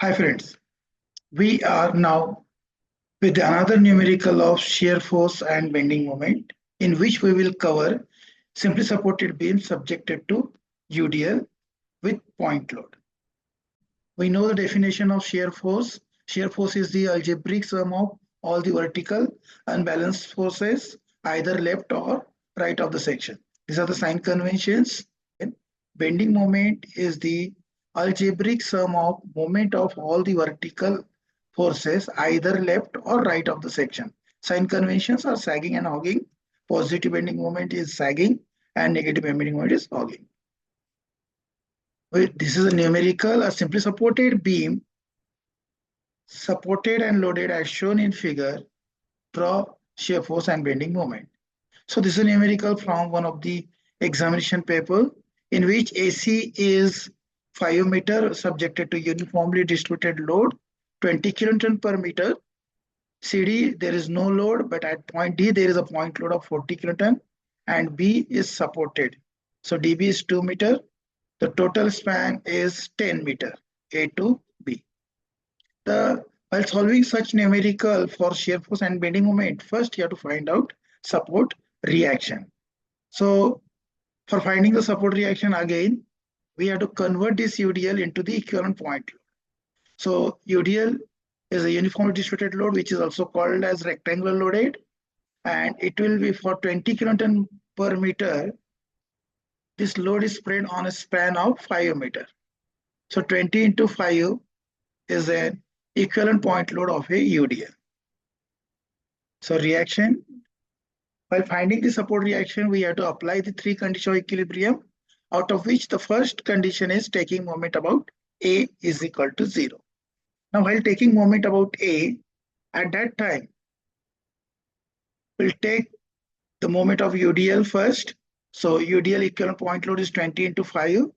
Hi friends, we are now with another numerical of shear force and bending moment in which we will cover simply supported beams subjected to UDL with point load. We know the definition of shear force. Shear force is the algebraic sum of all the vertical unbalanced forces either left or right of the section. These are the sign conventions. Bending moment is the algebraic sum of moment of all the vertical forces either left or right of the section. Sign conventions are sagging and hogging. Positive bending moment is sagging and negative bending moment is hogging. This is a numerical, a simply supported beam supported and loaded as shown in figure. Draw shear force and bending moment. So this is a numerical from one of the examination paper in which AC is 5 meter subjected to uniformly distributed load 20 kilonewton per meter. CD there is no load, but at point D there is a point load of 40 kilonewton and B is supported. So DB is 2 meter. The total span is 10 meter A to B. While solving such numerical for shear force and bending moment, first you have to find out support reaction. So for finding the support reaction again, we have to convert this UDL into the equivalent point load. So UDL is a uniformly distributed load, which is also called as rectangular loaded, and it will be for 20 kilonewton per meter. This load is spread on a span of 5 meter. So 20 into 5 is an equivalent point load of a UDL. So reaction, while finding the support reaction, we have to apply the three conditions of equilibrium, out of which the first condition is taking moment about A is equal to 0. Now, while taking moment about A, at that time, we'll take the moment of UDL first. So UDL equivalent point load is 20 into 5.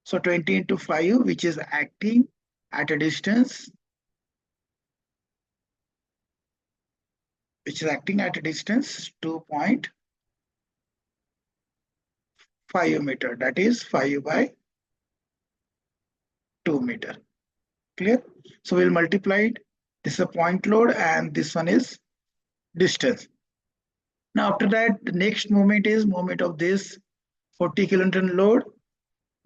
So 20 into 5, which is acting at a distance, 2.5 meter, that is 5 by 2 meter. Clear? So we'll multiply it. This is a point load and this one is distance. Now after that, the next moment is moment of this 40 kilonewton load,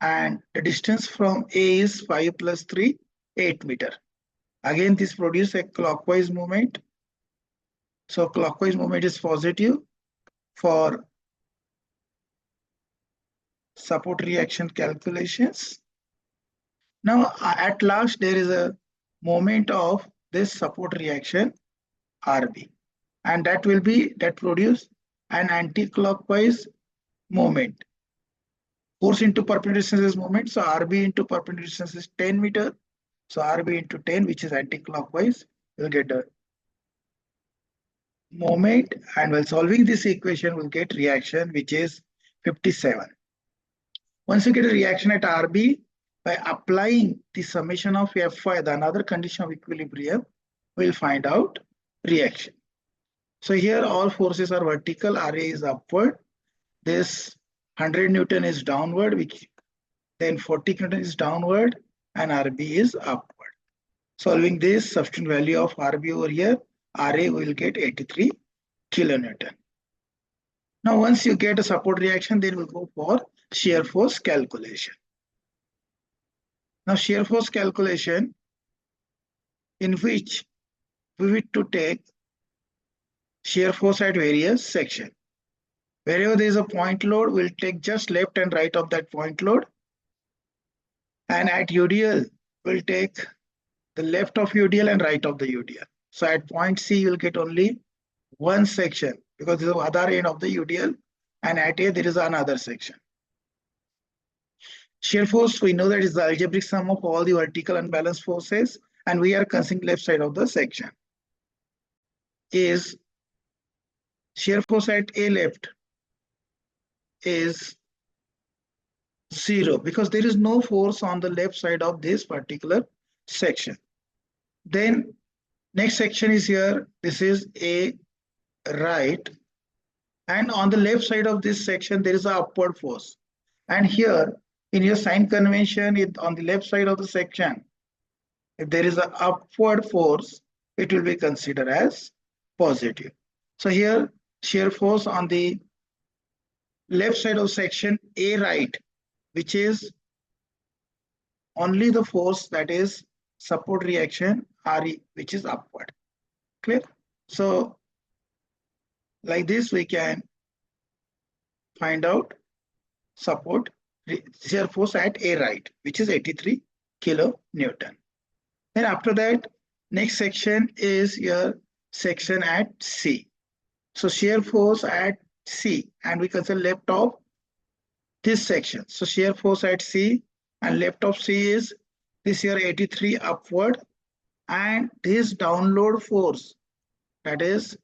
and the distance from A is 5 plus 3, 8 meter. Again, this produces a clockwise movement. So clockwise movement is positive for support reaction calculations. Now at last, there is a moment of this support reaction RB, and that produce an anti-clockwise moment. Force into perpendicular distance is moment, so RB into perpendicular distance is 10 meter. So RB into 10, which is anti-clockwise, you'll get a moment, and while solving this equation, we'll get reaction, which is 57. Once you get a reaction at RB, by applying the summation of Fy, the another condition of equilibrium, we'll find out reaction. So here all forces are vertical, RA is upward. This 100 Newton is downward, which then 40 Newton is downward, and RB is upward. Solving this, substitute value of RB over here, RA will get 83 kilonewton. Now once you get a support reaction, then we'll go for shear force calculation. Now shear force calculation, in which we need to take shear force at various sections. Wherever there is a point load, we'll take just left and right of that point load. And at UDL, we'll take the left of UDL and right of the UDL. So at point C, you'll get only one section because this is the other end of the UDL, and at A, there is another section. Shear force, we know that is the algebraic sum of all the vertical unbalanced forces, and we are considering left side of the section. Is shear force at A left is 0 because there is no force on the left side of this particular section. Then next section is here. This is A right, and on the left side of this section there is an upward force. And here in your sign convention, on the left side of the section, If there is an upward force, it will be considered as positive. So here shear force on the left side of section A right, which is only the force that is support reaction RE, which is upward. Clear? So like this, we can find out support shear force at A right, which is 83 kilonewton. Then after that, next section is your section at C. So shear force at C, and we consider left of this section. So shear force at C and left of C is this here 83 upward, and this download force, that is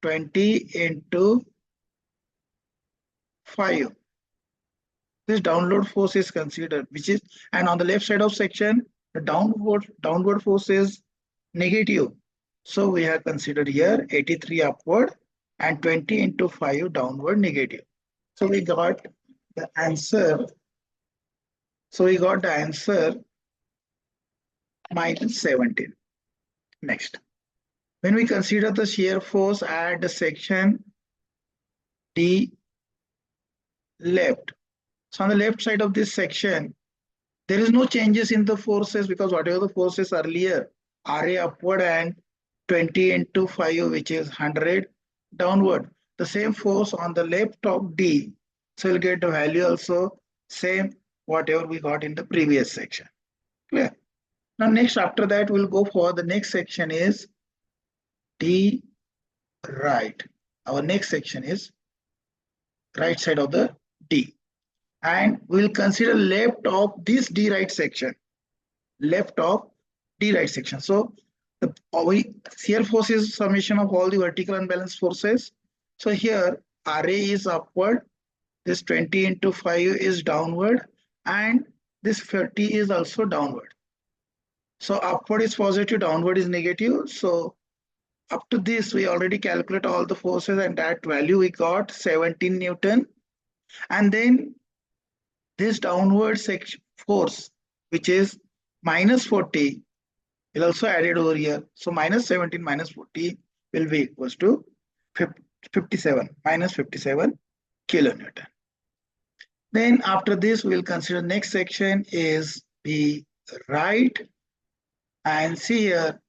20 into 5. This download force is considered, which is, and on the left side of section, the downward force is negative. So we have considered here 83 upward and 20 into 5 downward negative. So we got the answer. So we got the answer minus 17. Next, when we consider the shear force at the section D left. So on the left side of this section, there is no changes in the forces because whatever the forces earlier, RA upward and 20 into 5, which is 100 downward. The same force on the left of D. So we'll get the value also same whatever we got in the previous section. Clear? Now next, after that, we'll go for the next section is D right. Our next section is right side of the D. And we'll consider left of this D right section. Left of D right section. So the shear force is summation of all the vertical unbalanced forces. So here RA is upward, this 20 into 5 is downward, and this 30 is also downward. So upward is positive, downward is negative. So up to this, we already calculate all the forces, and that value we got 17 Newton. And then this downward section force, which is minus 40, will also added over here. So minus 17 minus 40 will be equals to 57, minus 57 kilonewton. Then after this, we'll consider next section is the right. And see here,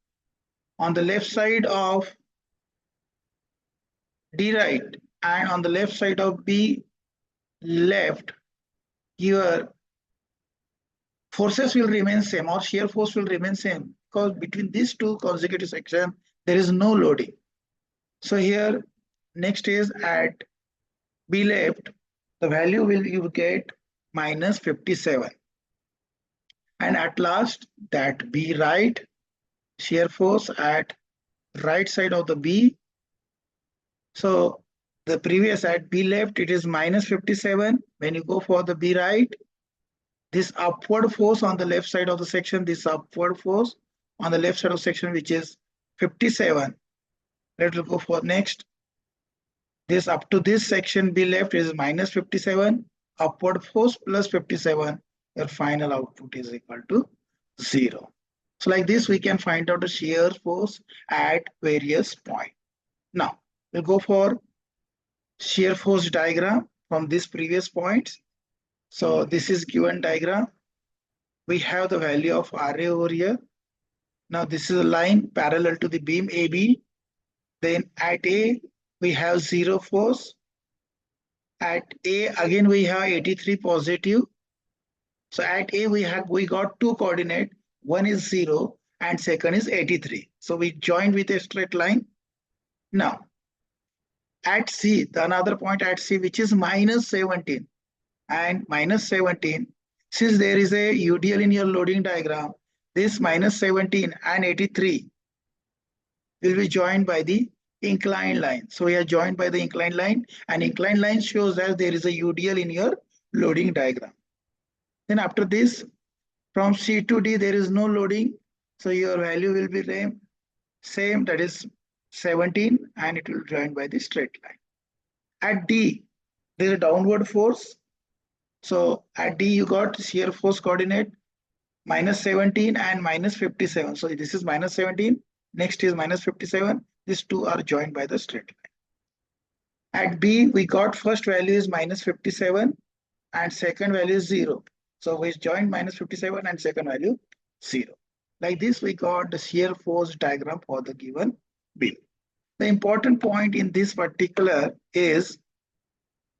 on the left side of D right and on the left side of B left, your forces will remain same, or shear force will remain same, because between these two consecutive sections, there is no loading. So here, next is at B left, the value will you get minus 57. And at last, that B right, shear force at right side of the B. So the previous at B left, it is minus 57. When you go for the B right, this upward force on the left side of the section, this upward force on the left side of section, which is 57. Let's go for next. This up to this section B left is minus 57, upward force plus 57. Your final output is equal to 0. So like this, we can find out the shear force at various points. Now, we'll go for shear force diagram from this previous points. So this is given diagram. We have the value of RA over here. Now this is a line parallel to the beam AB. Then at A, we have 0 force. At A, again, we have 83 positive. So at A, we got two coordinates. One is 0 and second is 83. So we joined with a straight line. Now, at C, the another point at C, which is minus 17 and minus 17, since there is a UDL in your loading diagram, this minus 17 and 83 will be joined by the inclined line. So we are joined by the inclined line, and inclined line shows that there is a UDL in your loading diagram. Then after this, from C to D, there is no loading. So your value will be same, that is 17, and it will join by the straight line. At D, there is a downward force. So at D, you got shear force coordinate minus 17 and minus 57. So this is minus 17, next is minus 57. These two are joined by the straight line. At B, we got first value is minus 57 and second value is 0. So we joined minus 57 and second value 0. Like this, we got the shear force diagram for the given beam. The important point in this particular is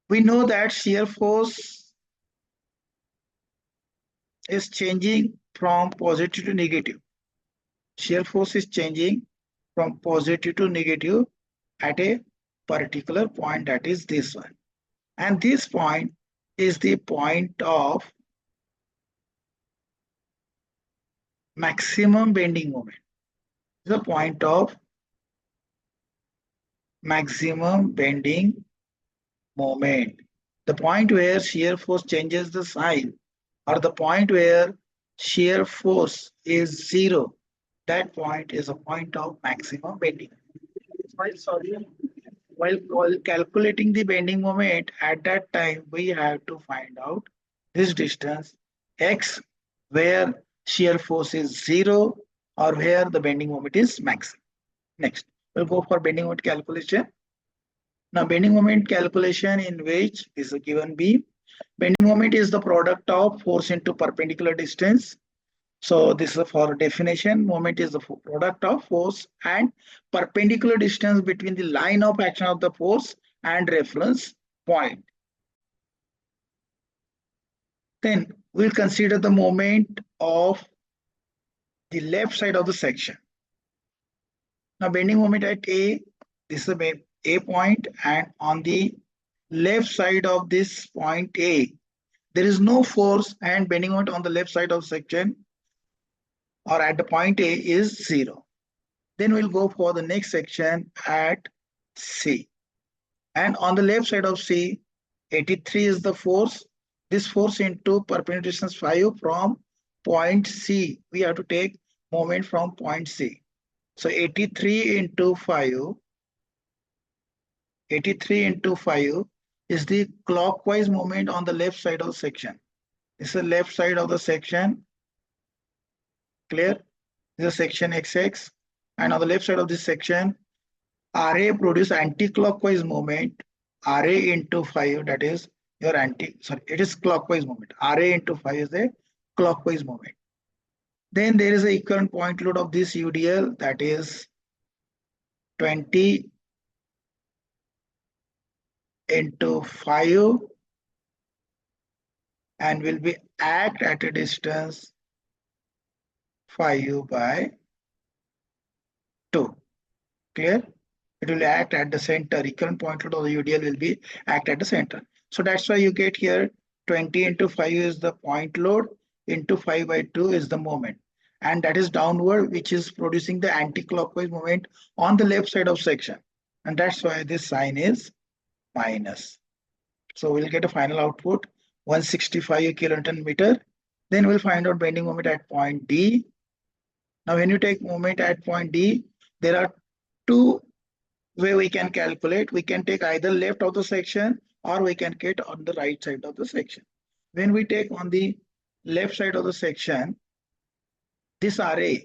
we know that shear force is changing from positive to negative. Shear force is changing from positive to negative at a particular point, that is this one. And this point is the point of maximum bending moment. The point of maximum bending moment. The point where shear force changes the sign, or the point where shear force is 0, that point is a point of maximum bending. While calculating the bending moment, at that time we have to find out this distance x, where shear force is 0 or where the bending moment is maximum. Next, we'll go for bending moment calculation. Now, bending moment calculation in which is a given beam. Bending moment is the product of force into perpendicular distance. So this is for definition. Moment is the product of force and perpendicular distance between the line of action of the force and reference point. Then we'll consider the moment of the left side of the section. Now, bending moment at A, this is a point, and on the left side of this point A, there is no force, and bending moment on the left side of section or at the point A is 0. Then we'll go for the next section at C. And on the left side of C, 83 is the force. This force into perpendicular distance 5 from point C. We have to take moment from point C. So 83 into 5. 83 into 5 is the clockwise moment on the left side of the section. This is the left side of the section. Clear? This is section XX. And on the left side of this section, RA produce anti-clockwise moment. RA into 5, that is your it is clockwise moment. RA into 5 is the clockwise moment. Then there is a equivalent point load of this UDL, that is 20 into 5, and will be act at a distance 5 by 2. Clear? It will act at the center. Equivalent point load of the UDL will be act at the center. So that's why you get here 20 into 5 is the point load, into 5 by 2 is the moment. And that is downward, which is producing the anti-clockwise moment on the left side of section. And that's why this sign is minus. So we'll get a final output 165 kilonewton meter. Then we'll find out bending moment at point D. Now when you take moment at point D, there are two ways we can calculate. We can take either left of the section or we can get on the right side of the section. When we take on the left side of the section, this RA,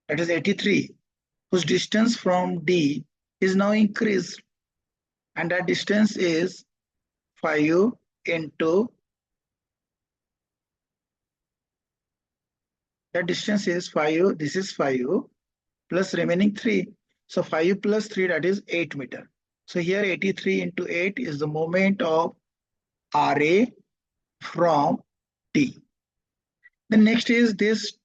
that is 83, whose distance from D is now increased, and that distance is 5 into, that distance is 5, this is 5 plus remaining 3. So 5 plus 3, that is 8 meter. So here 83 into 8 is the moment of RA from D. The next is this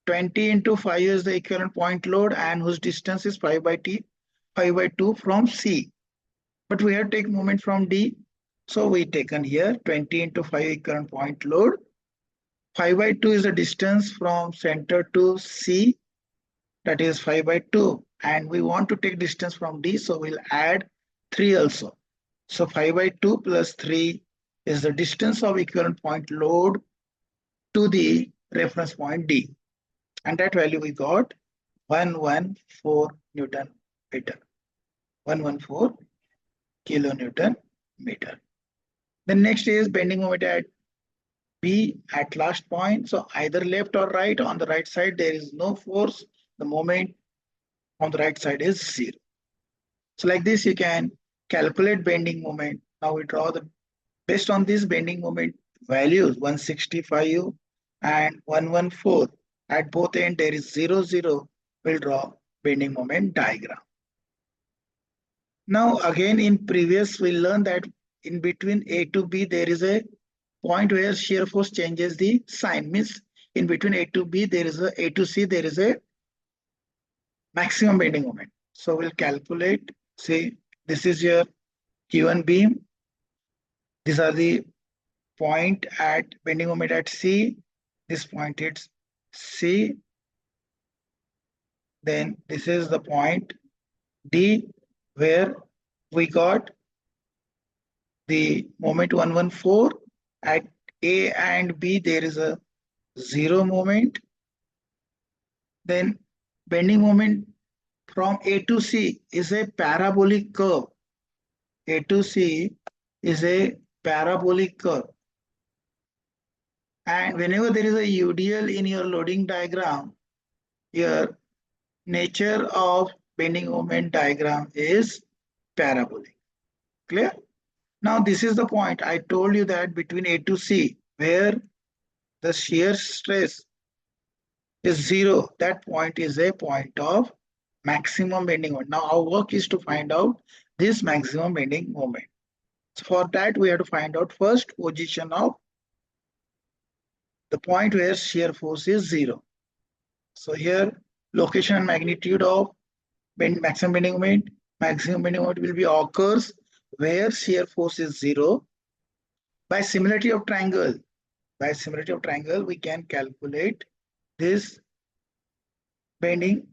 20 into 5 is the equivalent point load, and whose distance is 5 by 2 from C. But we have to take moment from D. So we taken here 20 into 5 equivalent point load. 5 by 2 is the distance from center to C, that is 5 by 2. And we want to take distance from D, so we'll add 3 also. So 5 by 2 plus 3 is the distance of equivalent point load to the reference point D. And that value we got 114 Newton meter. 114 kilonewton meter. The next is bending moment at B at last point. So either left or right. On the right side, there is no force. The moment on the right side is 0. So like this, you can calculate bending moment. Now we draw the, based on this bending moment values 165 and 114. At both ends, there is 0, 0. We'll draw bending moment diagram. Now again, in previous, we learned that in between A to B, there is a point where shear force changes the sign. Means in between A to B, there is A to C, there is a maximum bending moment. So we'll calculate. See, this is your given beam. These are the point at bending moment at C. This point is C. Then this is the point D where we got the moment 114. At A and B, there is a 0 moment. Then bending moment from A to C is a parabolic curve. A to C is a parabolic curve. And whenever there is a UDL in your loading diagram, your nature of bending moment diagram is parabolic. Clear? Now this is the point I told you that between A to C, where the shear stress is 0, that point is a point of maximum bending moment. Now our work is to find out this maximum bending moment. So for that, we have to find out first position of the point where shear force is 0. So here, location and magnitude of maximum bending moment. Maximum bending moment will be occurs where shear force is 0. By similarity of triangle, we can calculate this bending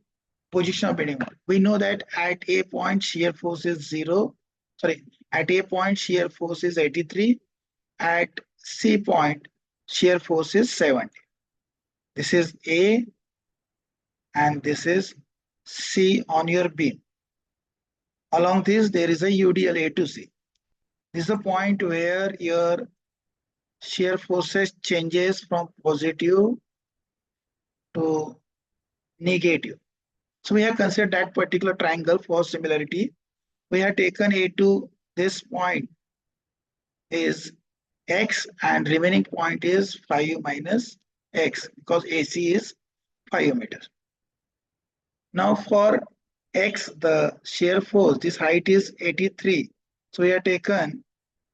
position of bending moment. We know that at A point shear force is 0. Sorry, at A point shear force is 83. At C point shear force is 70. This is A and this is C on your beam. Along this, there is a UDL A to C. This is a point where your shear forces changes from positive to negative. So we have considered that particular triangle for similarity. We have taken A to this point is X and remaining point is 5 minus X because AC is 5 meters. Now for X, the shear force, this height is 83. So we have taken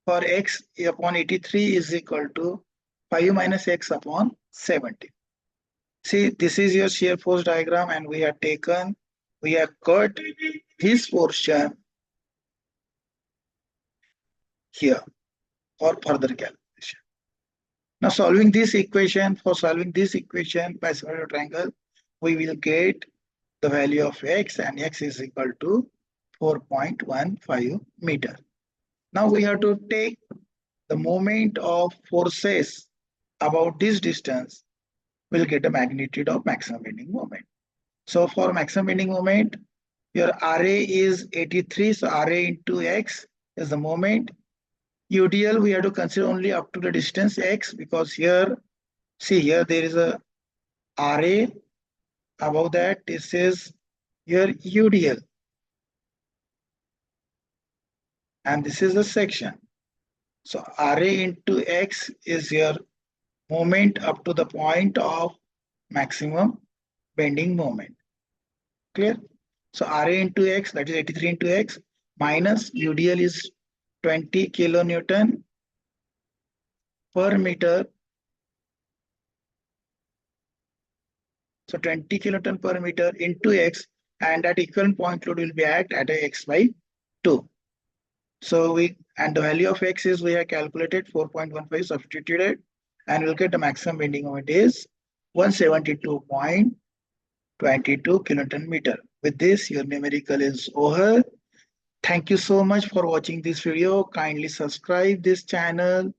for X upon 83 is equal to 5 minus X upon 70. See, this is your shear force diagram and we have cut this portion here for further calculation. Now solving this equation, by similar triangle, we will get the value of X and X is equal to 4.15 meter. Now we have to take the moment of forces about this distance. We'll get a magnitude of maximum bending moment. So for maximum bending moment, your RA is 83. So RA into X is the moment. UDL, we have to consider only up to the distance X because here, see here, there is a RA. Above that, this is your UDL. And this is the section. So RA into X is your moment up to the point of maximum bending moment. Clear? So RA into X, that is 83 into X, minus UDL is 20 kilonewton per meter. So 20 kilonewton per meter into X, and that equivalent point load will be at a X by 2. So the value of X is we have calculated 4.15 substituted, and we'll get the maximum bending moment is 172.22 kilonewton meter. With this, your numerical is over. Thank you so much for watching this video. Kindly subscribe this channel